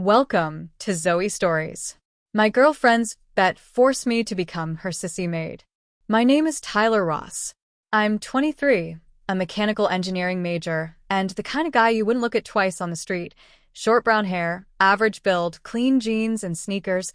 Welcome to Zoe Stories. My girlfriend's bet forced me to become her Sissy Maid. My name is Tyler Ross. I'm 23, a mechanical engineering major, and the kind of guy you wouldn't look at twice on the street. Short brown hair, average build, clean jeans and sneakers,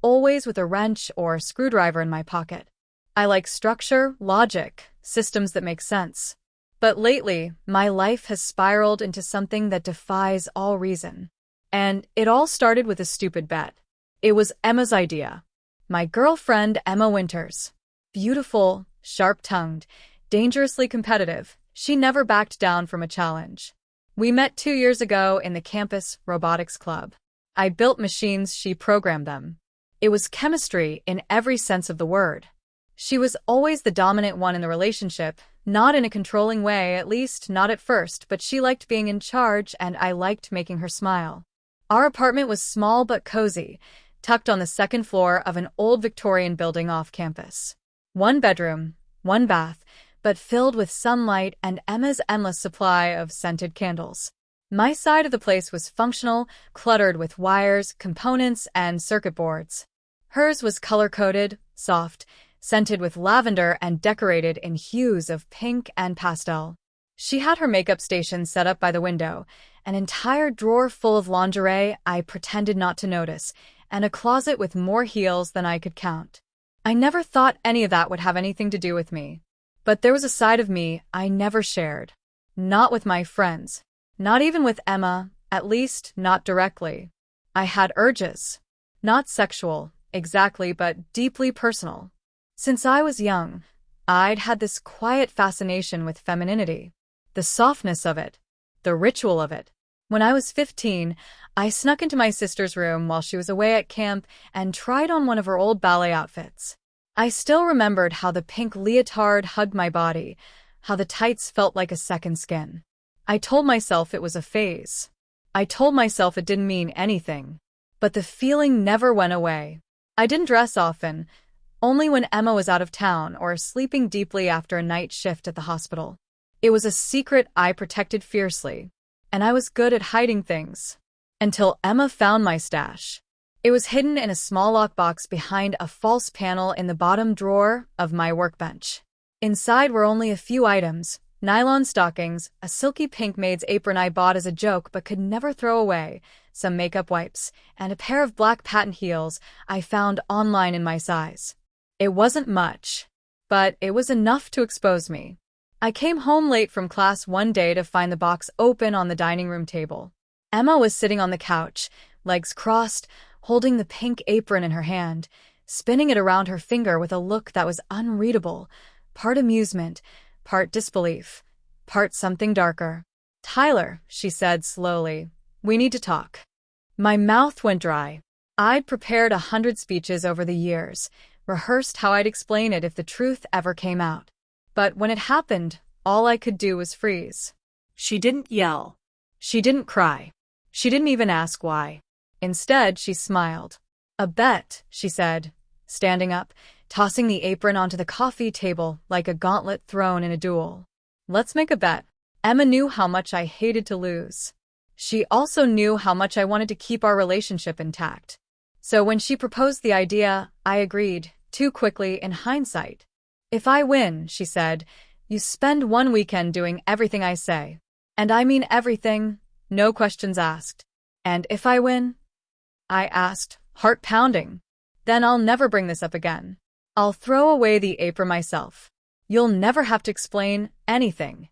always with a wrench or screwdriver in my pocket. I like structure, logic, systems that make sense. But lately, my life has spiraled into something that defies all reason. And it all started with a stupid bet. It was Emma's idea. My girlfriend, Emma Winters. Beautiful, sharp-tongued, dangerously competitive, she never backed down from a challenge. We met 2 years ago in the campus robotics club. I built machines, she programmed them. It was chemistry in every sense of the word. She was always the dominant one in the relationship, not in a controlling way, at least not at first, but she liked being in charge and I liked making her smile. Our apartment was small but cozy, tucked on the second floor of an old Victorian building off campus. 1 bedroom, 1 bath, but filled with sunlight and Emma's endless supply of scented candles. My side of the place was functional, cluttered with wires, components, and circuit boards. Hers was color-coded, soft, scented with lavender and decorated in hues of pink and pastel. She had her makeup station set up by the window, an entire drawer full of lingerie I pretended not to notice, and a closet with more heels than I could count. I never thought any of that would have anything to do with me. But there was a side of me I never shared. Not with my friends. Not even with Emma, at least not directly. I had urges. Not sexual, exactly, but deeply personal. Since I was young, I'd had this quiet fascination with femininity. The softness of it. The ritual of it. When I was 15, I snuck into my sister's room while she was away at camp and tried on one of her old ballet outfits. I still remembered how the pink leotard hugged my body, how the tights felt like a second skin. I told myself it was a phase. I told myself it didn't mean anything. But the feeling never went away. I didn't dress often, only when Emma was out of town or sleeping deeply after a night shift at the hospital. It was a secret I protected fiercely, and I was good at hiding things. Until Emma found my stash. It was hidden in a small lockbox behind a false panel in the bottom drawer of my workbench. Inside were only a few items: nylon stockings, a silky pink maid's apron I bought as a joke but could never throw away, some makeup wipes, and a pair of black patent heels I found online in my size. It wasn't much, but it was enough to expose me. I came home late from class one day to find the box open on the dining room table. Emma was sitting on the couch, legs crossed, holding the pink apron in her hand, spinning it around her finger with a look that was unreadable, part amusement, part disbelief, part something darker. "Tyler," she said slowly, "we need to talk." My mouth went dry. I'd prepared 100 speeches over the years, rehearsed how I'd explain it if the truth ever came out. But when it happened, all I could do was freeze. She didn't yell. She didn't cry. She didn't even ask why. Instead, she smiled. "A bet," she said, standing up, tossing the apron onto the coffee table like a gauntlet thrown in a duel. "Let's make a bet." Emma knew how much I hated to lose. She also knew how much I wanted to keep our relationship intact. So when she proposed the idea, I agreed, too quickly in hindsight. "If I win," she said, "you spend 1 weekend doing everything I say. And I mean everything, no questions asked." "And if I win?" I asked, heart pounding. "Then I'll never bring this up again. I'll throw away the apron myself. You'll never have to explain anything."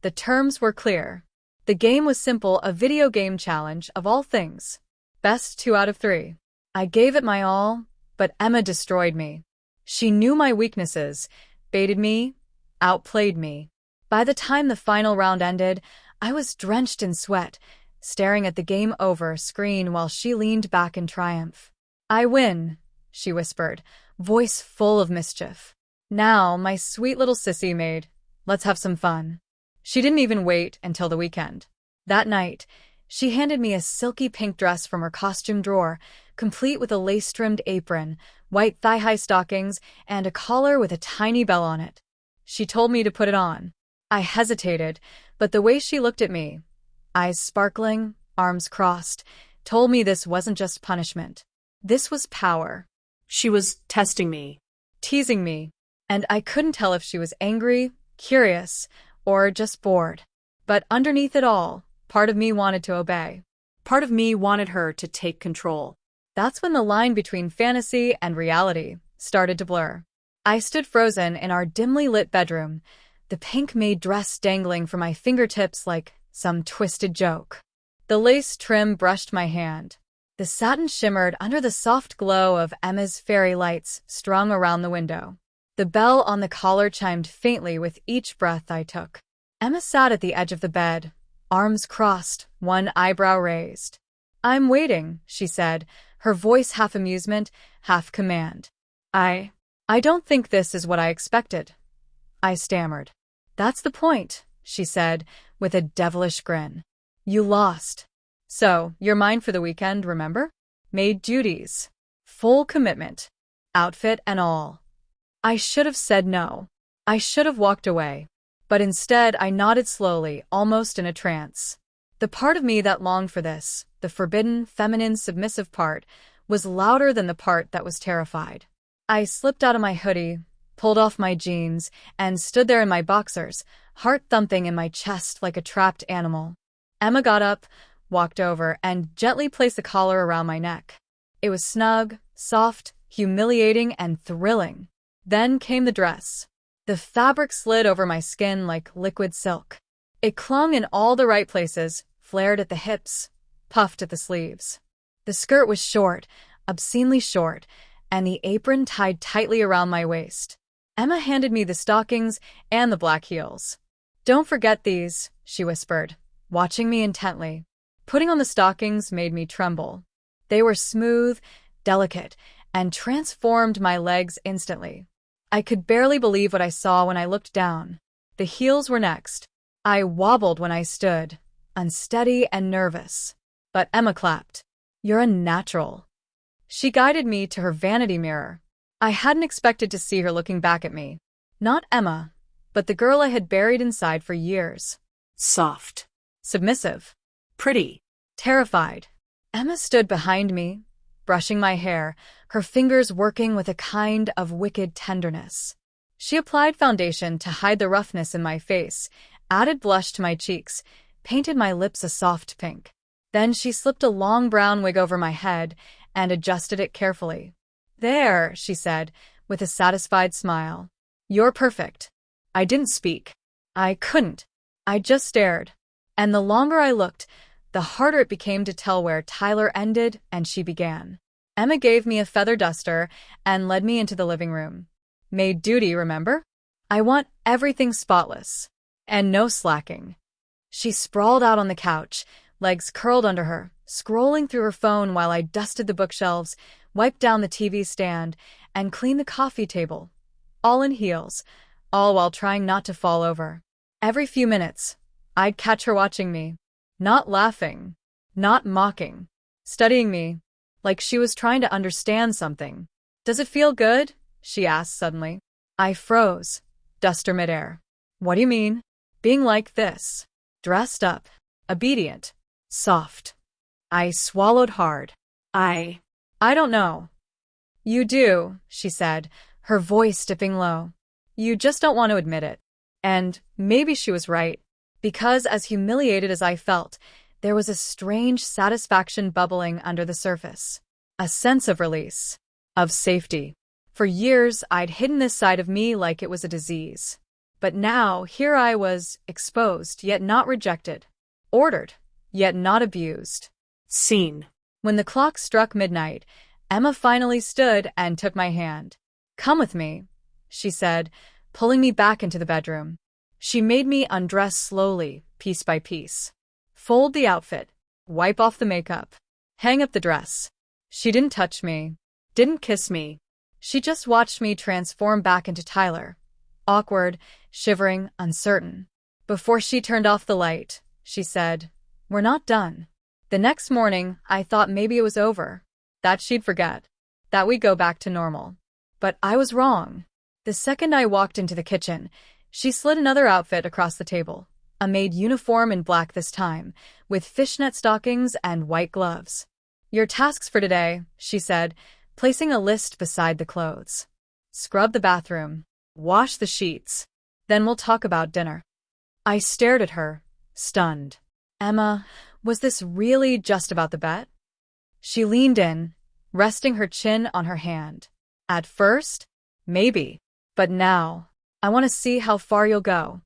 The terms were clear. The game was simple, a video game challenge of all things. Best 2 out of 3. I gave it my all, but Emma destroyed me. She knew my weaknesses, baited me, outplayed me. By the time the final round ended, I was drenched in sweat, staring at the game over screen while she leaned back in triumph. "I win," she whispered, voice full of mischief. "Now, my sweet little Sissy Maid, let's have some fun." She didn't even wait until the weekend. That night, she handed me a silky pink dress from her costume drawer, complete with a lace-trimmed apron, white thigh-high stockings, and a collar with a tiny bell on it. She told me to put it on. I hesitated, but the way she looked at me, eyes sparkling, arms crossed, told me this wasn't just punishment. This was power. She was testing me. Teasing me. And I couldn't tell if she was angry, curious, or just bored. But underneath it all, part of me wanted to obey. Part of me wanted her to take control. That's when the line between fantasy and reality started to blur. I stood frozen in our dimly lit bedroom, the pink maid dress dangling from my fingertips like some twisted joke. The lace trim brushed my hand. The satin shimmered under the soft glow of Emma's fairy lights strung around the window. The bell on the collar chimed faintly with each breath I took. Emma sat at the edge of the bed, arms crossed, one eyebrow raised. "I'm waiting," she said, her voice half amusement, half command. I don't think this is what I expected," I stammered. "That's the point," she said, with a devilish grin. "You lost. So, you're mine for the weekend, remember? Maid duties. Full commitment. Outfit and all." I should have said no. I should have walked away. But instead, I nodded slowly, almost in a trance. The part of me that longed for this, the forbidden, feminine, submissive part, was louder than the part that was terrified. I slipped out of my hoodie, pulled off my jeans, and stood there in my boxers, heart thumping in my chest like a trapped animal. Emma got up, walked over, and gently placed the collar around my neck. It was snug, soft, humiliating, and thrilling. Then came the dress. The fabric slid over my skin like liquid silk. It clung in all the right places, flared at the hips, puffed at the sleeves. The skirt was short, obscenely short, and the apron tied tightly around my waist. Emma handed me the stockings and the black heels. "Don't forget these," she whispered, watching me intently. Putting on the stockings made me tremble. They were smooth, delicate, and transformed my legs instantly. I could barely believe what I saw when I looked down. The heels were next. I wobbled when I stood, unsteady and nervous. But Emma clapped. "You're a natural." She guided me to her vanity mirror. I hadn't expected to see her looking back at me. Not Emma, but the girl I had buried inside for years. Soft. Submissive. Pretty. Terrified. Emma stood behind me, brushing my hair, her fingers working with a kind of wicked tenderness. She applied foundation to hide the roughness in my face, added blush to my cheeks, painted my lips a soft pink. Then she slipped a long brown wig over my head and adjusted it carefully. "There," she said, with a satisfied smile. "You're perfect." I didn't speak. I couldn't. I just stared. And the longer I looked, the harder it became to tell where Tyler ended and she began. Emma gave me a feather duster and led me into the living room. "Maid duty, remember? I want everything spotless. And no slacking." She sprawled out on the couch, legs curled under her, scrolling through her phone while I dusted the bookshelves, wiped down the TV stand, and cleaned the coffee table. All in heels, all while trying not to fall over. Every few minutes, I'd catch her watching me. Not laughing, not mocking, studying me, like she was trying to understand something. "Does it feel good?" she asked suddenly. I froze, duster midair. "What do you mean?" "Being like this. Dressed up. Obedient. Soft." I swallowed hard. I don't know." "You do," she said, her voice dipping low. "You just don't want to admit it." And maybe she was right, because as humiliated as I felt, there was a strange satisfaction bubbling under the surface. A sense of release. Of safety. For years, I'd hidden this side of me like it was a disease. But now, here I was, exposed, yet not rejected. Ordered, yet not abused. Seen. When the clock struck midnight, Emma finally stood and took my hand. "Come with me," she said, pulling me back into the bedroom. She made me undress slowly, piece by piece. Fold the outfit, wipe off the makeup, hang up the dress. She didn't touch me, didn't kiss me. She just watched me transform back into Tyler. Awkward, shivering, uncertain. Before she turned off the light, she said, "We're not done." The next morning, I thought maybe it was over, that she'd forget, that we'd go back to normal. But I was wrong. The second I walked into the kitchen, she slid another outfit across the table, a maid uniform in black this time, with fishnet stockings and white gloves. Your tasks for today, she said, placing a list beside the clothes. Scrub the bathroom. Wash the sheets. Then we'll talk about dinner. I stared at her, stunned. Emma, was this really just about the bet? She leaned in, resting her chin on her hand. At first, maybe. But now, I want to see how far you'll go.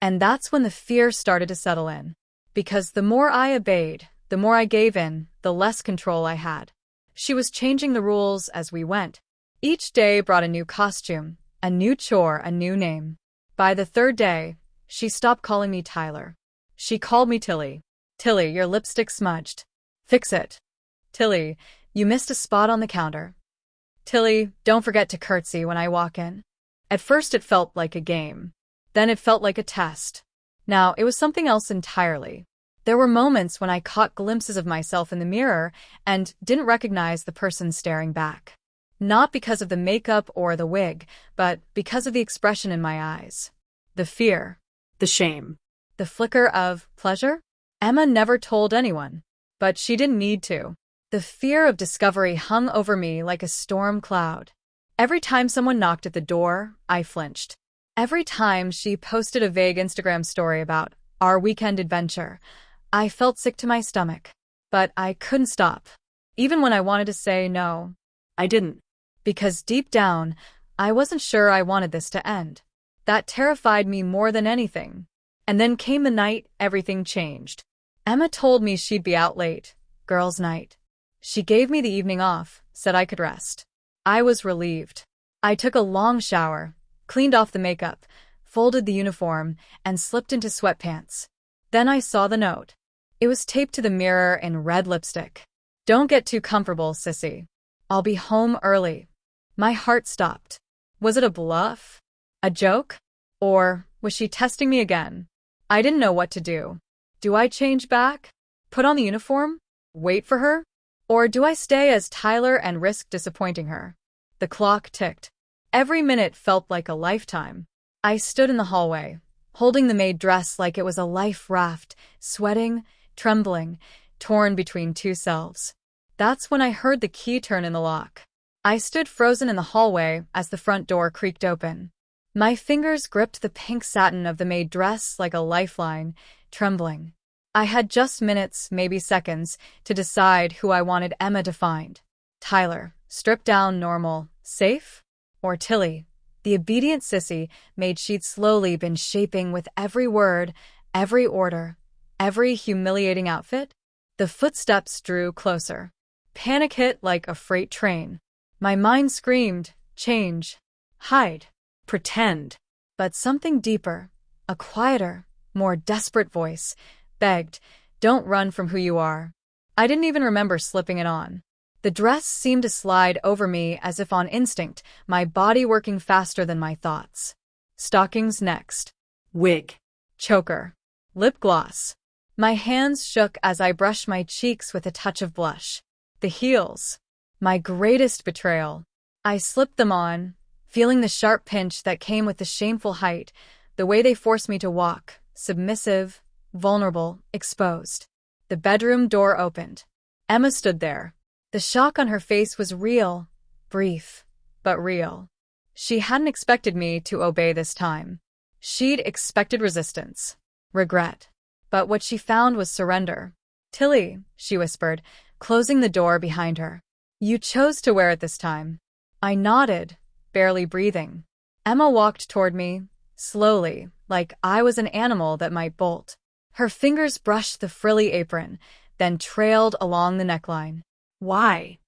And that's when the fear started to settle in. Because the more I obeyed, the more I gave in, the less control I had. She was changing the rules as we went. Each day brought a new costume, a new chore, a new name. By the third day, she stopped calling me Tyler. She called me Tilly. Tilly, your lipstick smudged. Fix it. Tilly, you missed a spot on the counter. Tilly, don't forget to curtsy when I walk in. At first it felt like a game. Then it felt like a test. Now it was something else entirely. There were moments when I caught glimpses of myself in the mirror and didn't recognize the person staring back. Not because of the makeup or the wig, but because of the expression in my eyes. The fear. The shame. The flicker of pleasure? Emma never told anyone. But she didn't need to. The fear of discovery hung over me like a storm cloud. Every time someone knocked at the door, I flinched. Every time she posted a vague Instagram story about our weekend adventure, I felt sick to my stomach. But I couldn't stop. Even when I wanted to say no. I didn't. Because deep down, I wasn't sure I wanted this to end. That terrified me more than anything. And then came the night everything changed. Emma told me she'd be out late, girls' night. She gave me the evening off, said I could rest. I was relieved. I took a long shower, cleaned off the makeup, folded the uniform, and slipped into sweatpants. Then I saw the note. It was taped to the mirror in red lipstick. Don't get too comfortable, Sissy. I'll be home early. My heart stopped. Was it a bluff? A joke? Or was she testing me again? I didn't know what to do. Do I change back? Put on the uniform? Wait for her? Or do I stay as Tyler and risk disappointing her? The clock ticked. Every minute felt like a lifetime. I stood in the hallway, holding the maid dress like it was a life raft, sweating, trembling, torn between two selves. That's when I heard the key turn in the lock. I stood frozen in the hallway as the front door creaked open. My fingers gripped the pink satin of the maid dress like a lifeline, trembling. I had just minutes, maybe seconds, to decide who I wanted Emma to find. Tyler, stripped down, normal, safe? Or Tilly, the obedient sissy maid she'd slowly been shaping with every word, every order, every humiliating outfit? The footsteps drew closer. Panic hit like a freight train. My mind screamed, change, hide, pretend. But something deeper, a quieter, more desperate voice, begged, don't run from who you are. I didn't even remember slipping it on. The dress seemed to slide over me as if on instinct, my body working faster than my thoughts. Stockings next. Wig. Choker. Lip gloss. My hands shook as I brushed my cheeks with a touch of blush. The heels. My greatest betrayal. I slipped them on, feeling the sharp pinch that came with the shameful height, the way they forced me to walk, submissive, vulnerable, exposed. The bedroom door opened. Emma stood there. The shock on her face was real, brief, but real. She hadn't expected me to obey this time. She'd expected resistance, regret. But what she found was surrender. Tilly, she whispered, closing the door behind her. You chose to wear it this time. I nodded, barely breathing. Emma walked toward me, slowly, like I was an animal that might bolt. Her fingers brushed the frilly apron, then trailed along the neckline. Why?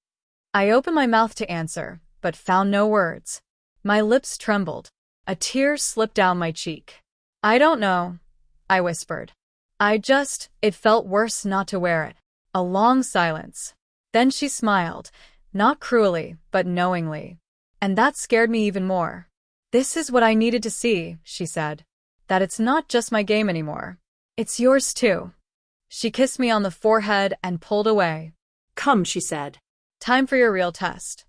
I opened my mouth to answer, but found no words. My lips trembled. A tear slipped down my cheek. I don't know, I whispered. It felt worse not to wear it. A long silence. Then she smiled, not cruelly, but knowingly. And that scared me even more. This is what I needed to see, she said. That it's not just my game anymore. It's yours too. She kissed me on the forehead and pulled away. Come, she said. Time for your real test.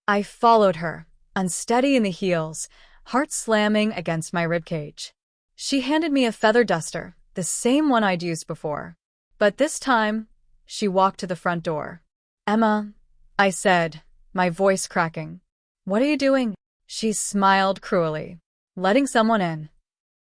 I followed her, unsteady in the heels, heart slamming against my ribcage. She handed me a feather duster, the same one I'd used before. But this time, she walked to the front door. Emma, I said, my voice cracking. What are you doing? She smiled cruelly. Letting someone in.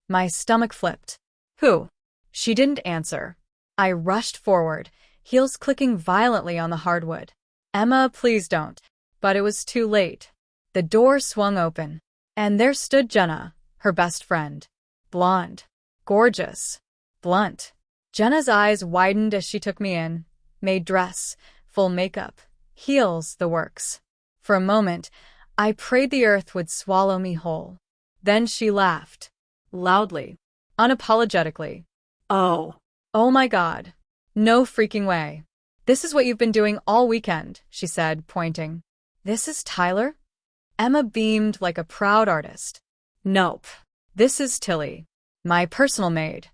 My stomach flipped. Who? She didn't answer. I rushed forward, heels clicking violently on the hardwood. Emma, please don't. But it was too late. The door swung open, and there stood Jenna, her best friend. Blonde. Gorgeous. Blunt. Jenna's eyes widened as she took me in. Made dress, full makeup, heels, the works. For a moment, I prayed the earth would swallow me whole. Then she laughed. Loudly. Unapologetically. Oh my God. No freaking way. This is what you've been doing all weekend, she said, pointing. This is Tyler? Emma beamed like a proud artist. Nope. This is Tilly, my personal maid.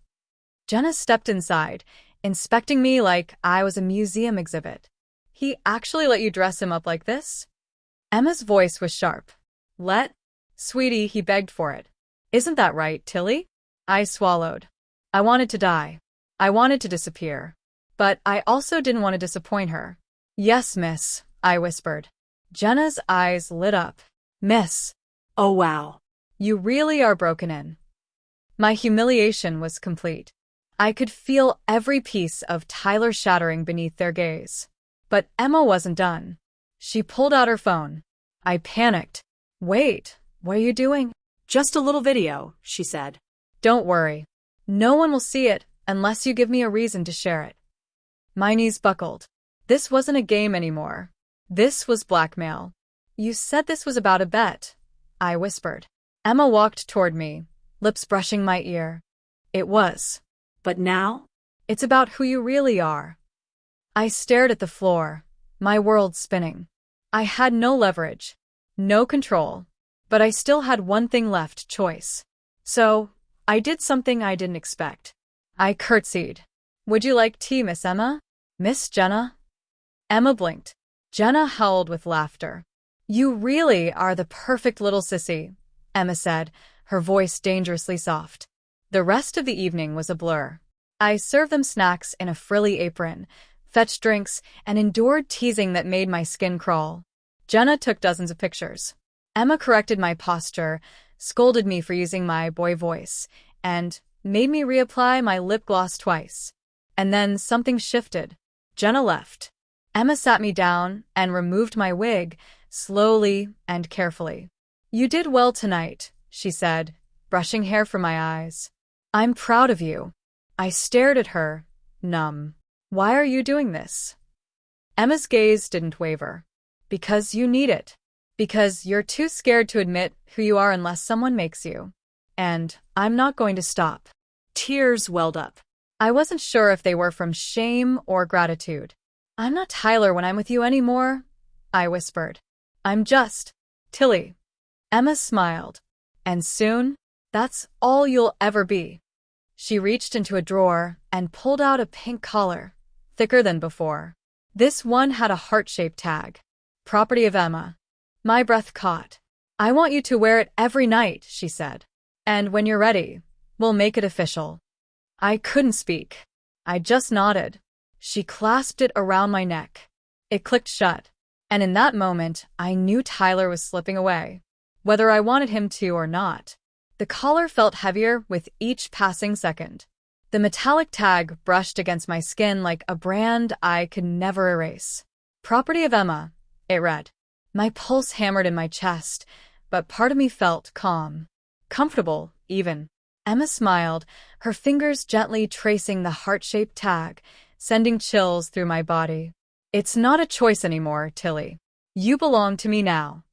Jenna stepped inside, inspecting me like I was a museum exhibit. He actually let you dress him up like this? Emma's voice was sharp. Sweetie, he begged for it. Isn't that right, Tilly? I swallowed. I wanted to die. I wanted to disappear. But I also didn't want to disappoint her. Yes, miss, I whispered. Jenna's eyes lit up. Miss. Oh, wow. You really are broken in. My humiliation was complete. I could feel every piece of Tyler shattering beneath their gaze. But Emma wasn't done. She pulled out her phone. I panicked. Wait, what are you doing? Just a little video, she said. Don't worry. No one will see it unless you give me a reason to share it. My knees buckled. This wasn't a game anymore. This was blackmail. You said this was about a bet, I whispered. Emma walked toward me, lips brushing my ear. It was. But now? It's about who you really are. I stared at the floor, my world spinning. I had no leverage, no control, but I still had one thing left, choice. So, I did something I didn't expect. I curtsied. Would you like tea, Miss Emma? Miss Jenna? Emma blinked. Jenna howled with laughter. You really are the perfect little sissy, Emma said, her voice dangerously soft. The rest of the evening was a blur. I served them snacks in a frilly apron, fetched drinks, and endured teasing that made my skin crawl. Jenna took dozens of pictures. Emma corrected my posture, scolded me for using my boy voice, and made me reapply my lip gloss twice. And then something shifted. Jenna left. Emma sat me down and removed my wig, slowly and carefully. You did well tonight, she said, brushing hair from my eyes. I'm proud of you. I stared at her, numb. Why are you doing this? Emma's gaze didn't waver. Because you need it. Because you're too scared to admit who you are unless someone makes you. And I'm not going to stop. Tears welled up. I wasn't sure if they were from shame or gratitude. I'm not Tyler when I'm with you anymore, I whispered. I'm just Tilly. Emma smiled. And soon, that's all you'll ever be. She reached into a drawer and pulled out a pink collar, thicker than before. This one had a heart-shaped tag. Property of Emma. My breath caught. I want you to wear it every night, she said. And when you're ready, we'll make it official. I couldn't speak. I just nodded. She clasped it around my neck. It clicked shut. And in that moment, I knew Tyler was slipping away, whether I wanted him to or not. The collar felt heavier with each passing second. The metallic tag brushed against my skin like a brand I could never erase. Property of Emma, it read. My pulse hammered in my chest, but part of me felt calm. Comfortable, even. Emma smiled, her fingers gently tracing the heart-shaped tag, sending chills through my body. It's not a choice anymore, Tilly. You belong to me now.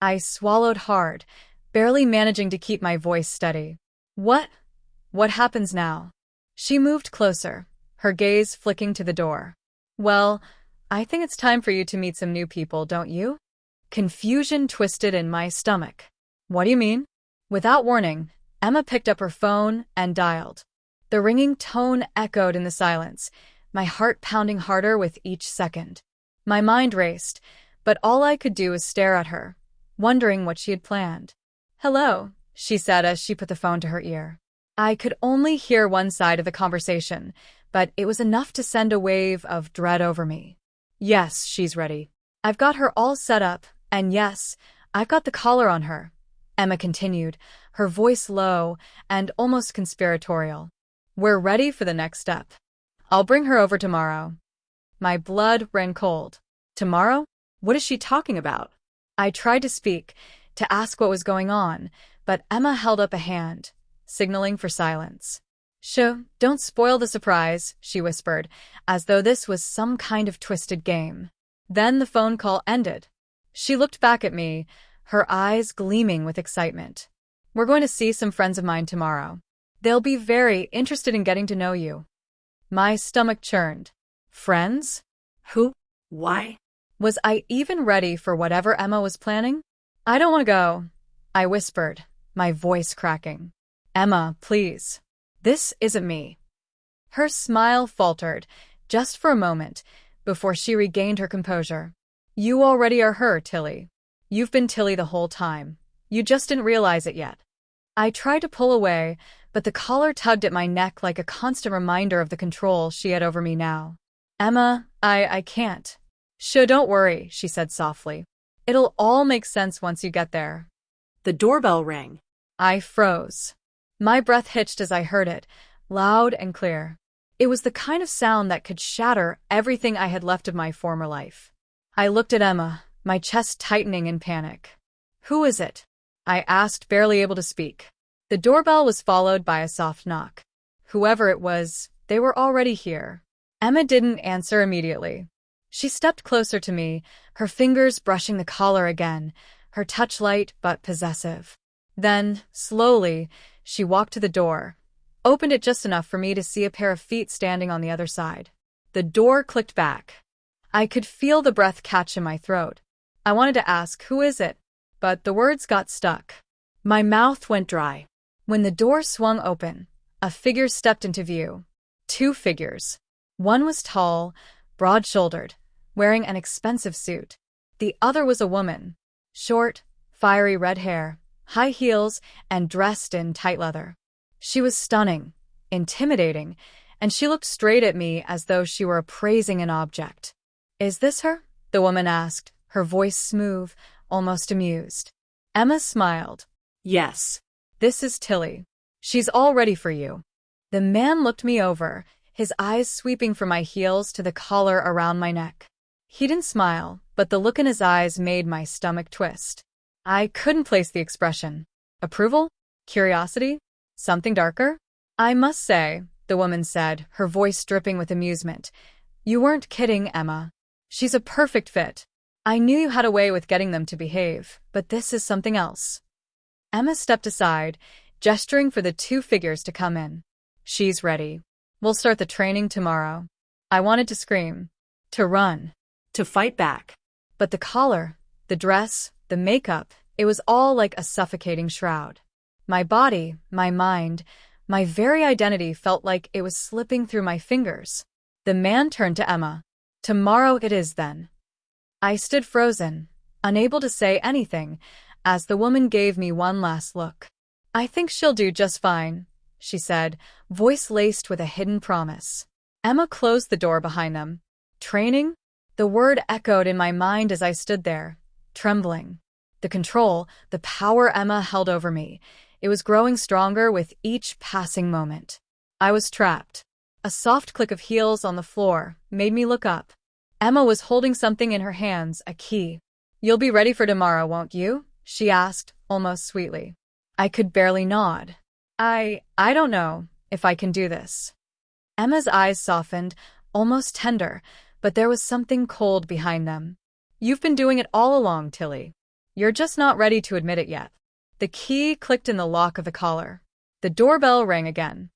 I swallowed hard, barely managing to keep my voice steady. What happens now? She moved closer, her gaze flicking to the door. Well, I think it's time for you to meet some new people, don't you? Confusion twisted in my stomach. What do you mean? Without warning, Emma picked up her phone and dialed. The ringing tone echoed in the silence, my heart pounding harder with each second. My mind raced, but all I could do was stare at her, wondering what she had planned. Hello, she said as she put the phone to her ear. I could only hear one side of the conversation, but it was enough to send a wave of dread over me. Yes, she's ready. I've got her all set up, and yes, I've got the collar on her. Emma continued, her voice low and almost conspiratorial. We're ready for the next step. I'll bring her over tomorrow. My blood ran cold. Tomorrow? What is she talking about? I tried to speak, to ask what was going on, but Emma held up a hand, signaling for silence. Shh, don't spoil the surprise, she whispered, as though this was some kind of twisted game. Then the phone call ended. She looked back at me, her eyes gleaming with excitement. We're going to see some friends of mine tomorrow. They'll be very interested in getting to know you. My stomach churned. Friends? Who? Why? Was I even ready for whatever Emma was planning? I don't want to go, I whispered, my voice cracking. Emma, please. This isn't me. Her smile faltered, just for a moment, before she regained her composure. You already are her, Tilly. You've been Tilly the whole time. You just didn't realize it yet. I tried to pull away, but the collar tugged at my neck like a constant reminder of the control she had over me now. Emma, I can't. Shh, don't worry, she said softly. It'll all make sense once you get there. The doorbell rang. I froze. My breath hitched as I heard it, loud and clear. It was the kind of sound that could shatter everything I had left of my former life. I looked at Emma, my chest tightening in panic. Who is it? I asked, barely able to speak. The doorbell was followed by a soft knock. Whoever it was, they were already here. Emma didn't answer immediately. She stepped closer to me, her fingers brushing the collar again, her touch light but possessive. Then, slowly, she walked to the door, opened it just enough for me to see a pair of feet standing on the other side. The door clicked back. I could feel the breath catch in my throat. I wanted to ask, who is it? But the words got stuck. My mouth went dry. When the door swung open, a figure stepped into view. Two figures. One was tall, broad-shouldered, wearing an expensive suit. The other was a woman. Short, fiery red hair, high heels, and dressed in tight leather. She was stunning, intimidating, and she looked straight at me as though she were appraising an object. Is this her? The woman asked, her voice smooth, almost amused. Emma smiled. Yes. This is Tilly. She's all ready for you. The man looked me over, his eyes sweeping from my heels to the collar around my neck. He didn't smile, but the look in his eyes made my stomach twist. I couldn't place the expression. Approval? Curiosity? Something darker? I must say, the woman said, her voice dripping with amusement. You weren't kidding, Emma. She's a perfect fit. I knew you had a way with getting them to behave, but this is something else. Emma stepped aside, gesturing for the two figures to come in. She's ready. We'll start the training tomorrow. I wanted to scream, to run, to fight back. But the collar, the dress, the makeup, it was all like a suffocating shroud. My body, my mind, my very identity felt like it was slipping through my fingers. The man turned to Emma. Tomorrow it is then. I stood frozen, unable to say anything, as the woman gave me one last look. I think she'll do just fine, she said, voice laced with a hidden promise. Emma closed the door behind them. Training? The word echoed in my mind as I stood there, trembling. The control, the power Emma held over me, it was growing stronger with each passing moment. I was trapped. A soft click of heels on the floor made me look up. Emma was holding something in her hands, a key. You'll be ready for tomorrow, won't you? She asked, almost sweetly. I could barely nod. I don't know if I can do this. Emma's eyes softened, almost tender, but there was something cold behind them. You've been doing it all along, Tilly. You're just not ready to admit it yet. The key clicked in the lock of the collar. The doorbell rang again.